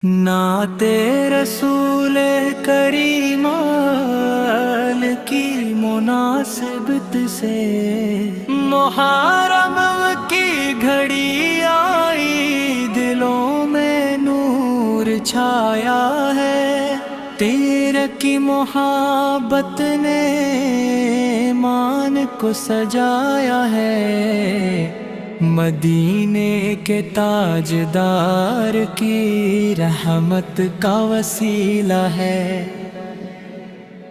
नाते रसूल करीम की मुनासिबत से मुहर्रम की घड़ी आई, दिलों में नूर छाया है। तेरे की मोहब्बत ने मान को सजाया है। मदीने के ताजदार की रहमत का वसीला है।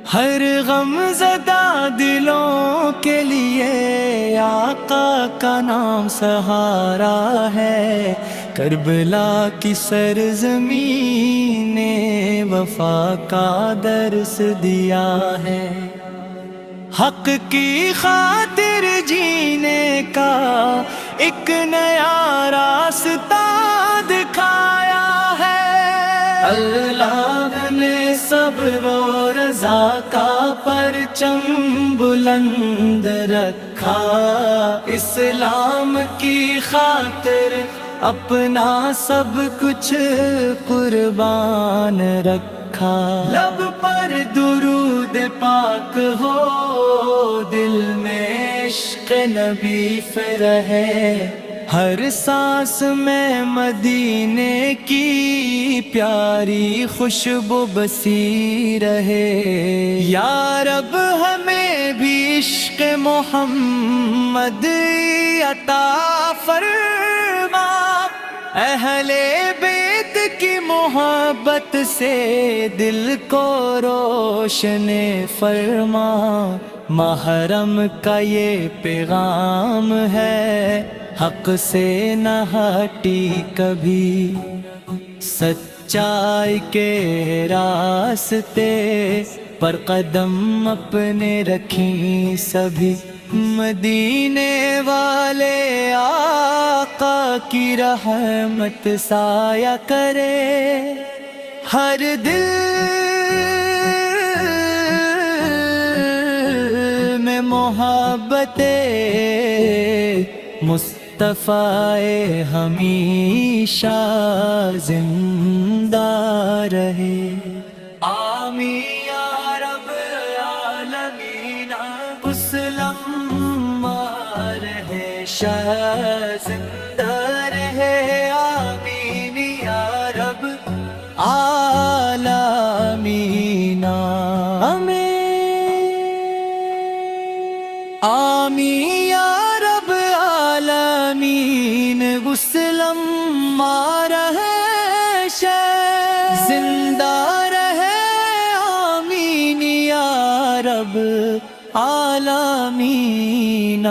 हर गमज़दा दिलों के लिए आका का नाम सहारा है। करबला की सरज़मीन ने वफा का दर्स दिया है। हक की खातिर जीने का एक नया रास्ता दिखाया है। अल्लाह ने सब्र और रज़ा का परचम बुलंद रखा। इस्लाम की खातिर अपना सब कुछ कुर्बान रखा। लब पर दुरूद पाक हो, दिल में इश्क़ नबी फिर रहे। हर सांस में मदीने की प्यारी खुशबू बसी रहे। या रब हमें भी इश्क़ मोहम्मद अता फरमा। अहले बेत की मोहब्बत से दिल को रोशन फरमा। महरम का ये पैगाम है, हक से न हटी कभी। सच्चाई के रास्ते पर कदम अपने रखी सभी। मदीने वाले आका की रहमत साया करे। हर दिल में मोहब्बते मुस्तफ़ाए हमेशा जिंदा रहे। आमीन या रब आलमीन। मुस्लिम रहे जिंदा रहे। आमीन या रब आलमीन। आमीन या रब आलमीन। मुस्लिम रहे जिंदा रहे। आमीन या रब आलमीन।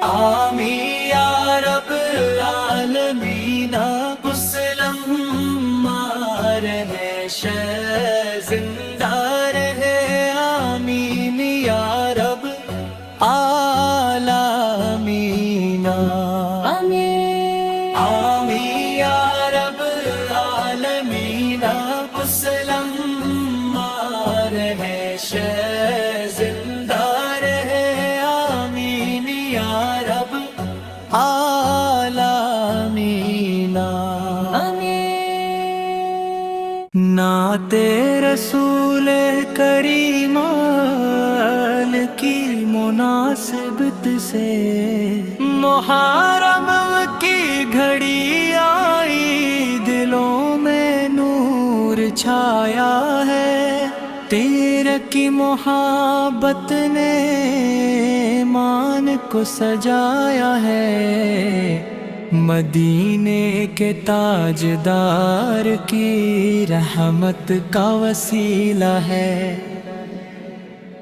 आमीन या रब आलमीन। मुस्लिम रहे जिंदा रहे। आमीन या रब आलमीन। आमीन या रब आलमीन। मुस्लिम रहे जिंदा रहे। आमीन या रब आलमीन। नाते रसूल करीम की मुनासिबत से मुहर्रम की घड़ी आई, दिलों में नूर छाया है। तेरे की मोहब्बत ने मान को सजाया है। मदीने के ताजदार की रहमत का वसीला है।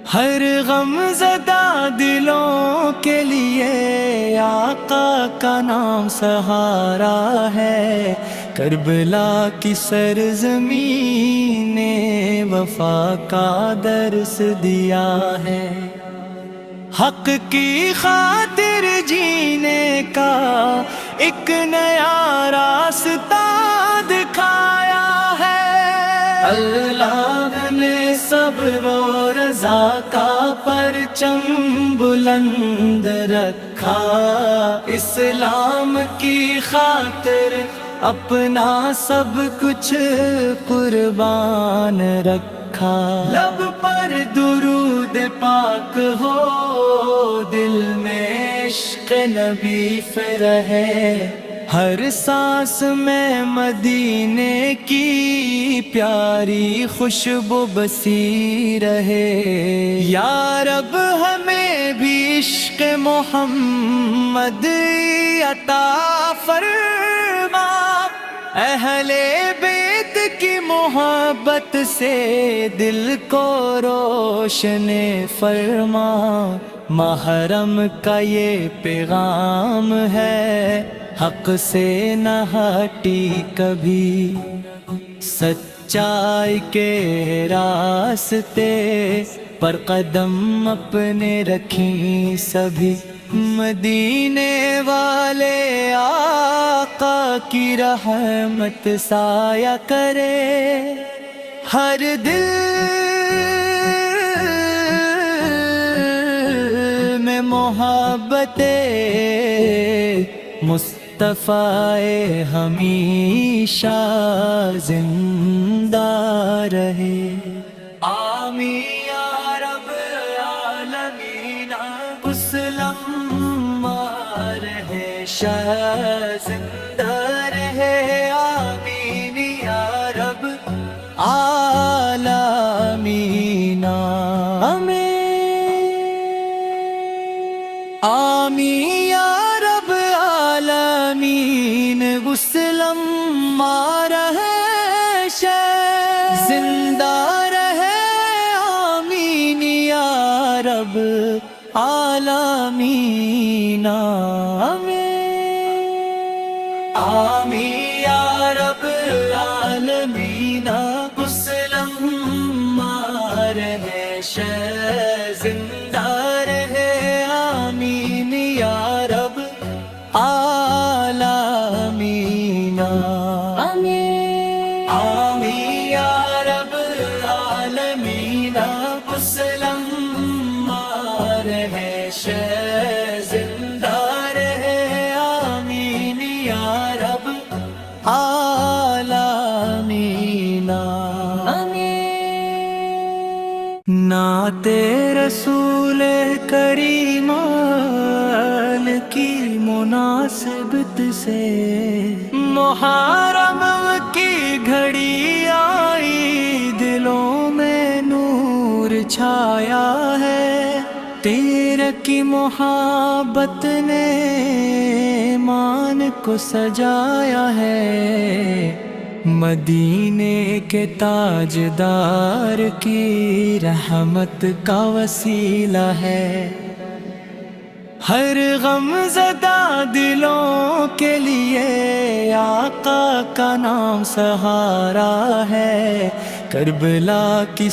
हर गमज़दा दिलों के लिए आका का नाम सहारा है। करबला की सरज़मीन ने वफा का दर्स दिया है। हक की खातिर जीने का एक नया रास्ता दिखाया है। अल्लाह ने सब्र और रज़ा का परचम बुलंद रखा। इस्लाम की खातिर اپنا سب کچھ قربان رکھا، لب پر درود پاک ہو، دل میں عشق نبی رہے، ہر سانس میں مدینے کی پیاری خوشبو بسی رہے۔ یا رب ہمیں بھی عشق محمد عطا فرما، اہل بیت کی محبت سے دل کو روشن فرما۔ محرم کا یہ پیغام ہے، حق سے نہ ہٹی کبھی، سچائی کے راستے پر قدم اپنے رکھیں سبھی، مدینے والے آقا کی رحمت سایہ کرے ہر دل میں، محبت مصطفیٰ ہمیشہ زندہ رہے۔ آمین یا رب العالمین، مسلم رہے شاہ زندہ رہے، آمین یا رب العالمین، آمین آمین یا رب العالمین، مسلم رہے شاہ زندہ رہے، آمین یا رب العالمین، آمین آمین یا رب العالمین، مسلم رہے شاہ زندہ رہے، آمین یا رب العالمین، آمین آمین یا رب العالمین، مسلم رہے شاہ زندہ رہے، آمین یا رب العالمین، آمین۔ نعت رسول کریم کی مناسبت سے محرم کی گھڑی آئی، دلوں میں نور چھایا ہے، تیرے کی محبت نے مان کو سجایا ہے، مدینے کے تاجدار کی رحمت کا وسیلہ ہے، ہر غم زدہ دلوں کے لیے آقا کا نام سہارا ہے، کربلا کی